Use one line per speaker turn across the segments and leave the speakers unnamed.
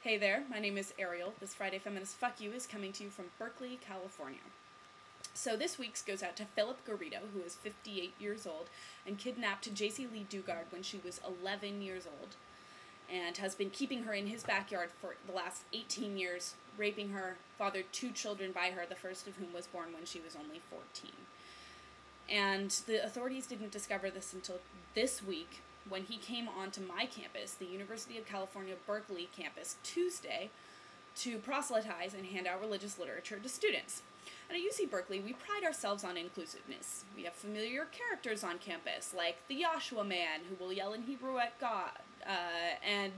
Hey there, my name is Ariel. This Friday Feminist Fuck You is coming to you from Berkeley, California. So this week's goes out to Philip Garrido, who is 58 years old, and kidnapped J.C. Lee Dugard when she was 11 years old, and has been keeping her in his backyard for the last 18 years, raping her, fathered 2 children by her, the first of whom was born when she was only 14. And the authorities didn't discover this until this week, when he came onto my campus, the University of California, Berkeley campus, Tuesday, to proselytize and hand out religious literature to students. And at UC Berkeley, we pride ourselves on inclusiveness. We have familiar characters on campus, like the Joshua Man, who will yell in Hebrew at God, and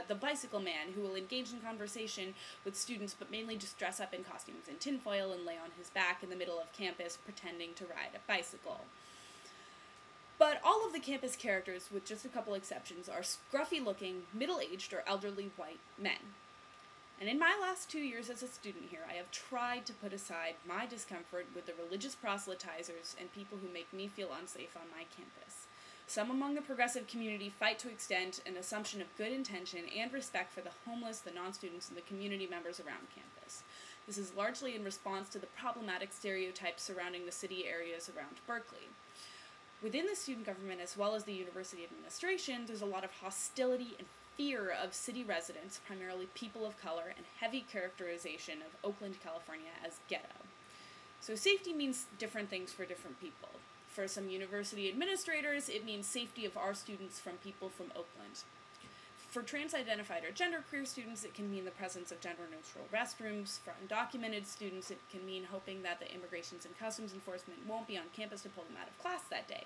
the Bicycle Man, who will engage in conversation with students, but mainly just dress up in costumes and tinfoil and lay on his back in the middle of campus, pretending to ride a bicycle. But all of the campus characters, with just a couple exceptions, are scruffy-looking, middle-aged, or elderly white men. And in my last 2 years as a student here, I have tried to put aside my discomfort with the religious proselytizers and people who make me feel unsafe on my campus. Some among the progressive community fight to extend an assumption of good intention and respect for the homeless, the non-students, and the community members around campus. This is largely in response to the problematic stereotypes surrounding the city areas around Berkeley. Within the student government, as well as the university administration, there's a lot of hostility and fear of city residents, primarily people of color, and heavy characterization of Oakland, California as ghetto. So safety means different things for different people. For some university administrators, it means safety of our students from people from Oakland. For trans-identified or genderqueer students, it can mean the presence of gender-neutral restrooms. For undocumented students, it can mean hoping that the Immigrations and Customs Enforcement won't be on campus to pull them out of class that day.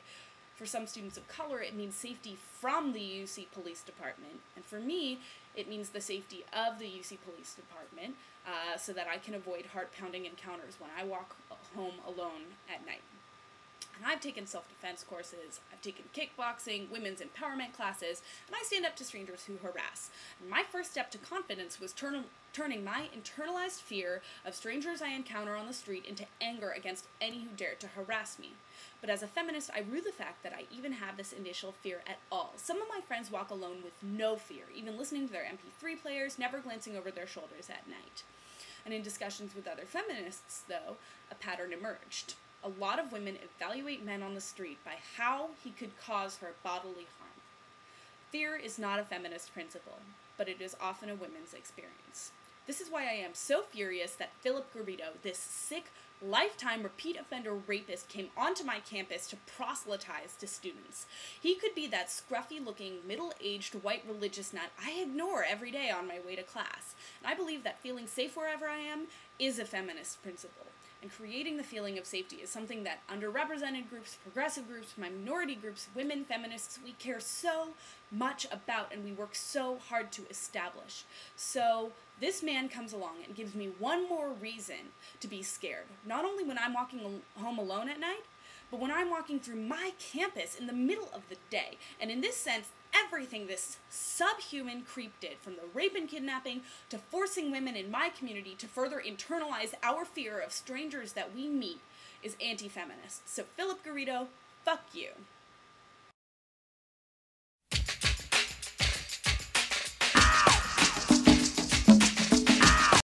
For some students of color, it means safety from the UC Police Department. And for me, it means the safety of the UC Police Department so that I can avoid heart-pounding encounters when I walk home alone at night. And I've taken self-defense courses, I've taken kickboxing, women's empowerment classes, and I stand up to strangers who harass. And my first step to confidence was turning my internalized fear of strangers I encounter on the street into anger against any who dare to harass me. But as a feminist, I rue the fact that I even have this initial fear at all. Some of my friends walk alone with no fear, even listening to their MP3 players, never glancing over their shoulders at night. And in discussions with other feminists, though, a pattern emerged. A lot of women evaluate men on the street by how he could cause her bodily harm. Fear is not a feminist principle, but it is often a women's experience. This is why I am so furious that Philip Garrido, this sick, lifetime repeat offender rapist, came onto my campus to proselytize to students. He could be that scruffy-looking, middle-aged, white religious nut I ignore every day on my way to class. And I believe that feeling safe wherever I am is a feminist principle. And creating the feeling of safety is something that underrepresented groups, progressive groups, minority groups, women, feminists, we care so much about and we work so hard to establish. So this man comes along and gives me one more reason to be scared. Not only when I'm walking home alone at night, but when I'm walking through my campus in the middle of the day. And in this sense, everything this subhuman creep did, from the rape and kidnapping to forcing women in my community to further internalize our fear of strangers that we meet, is anti-feminist. So Philip Garrido, fuck you.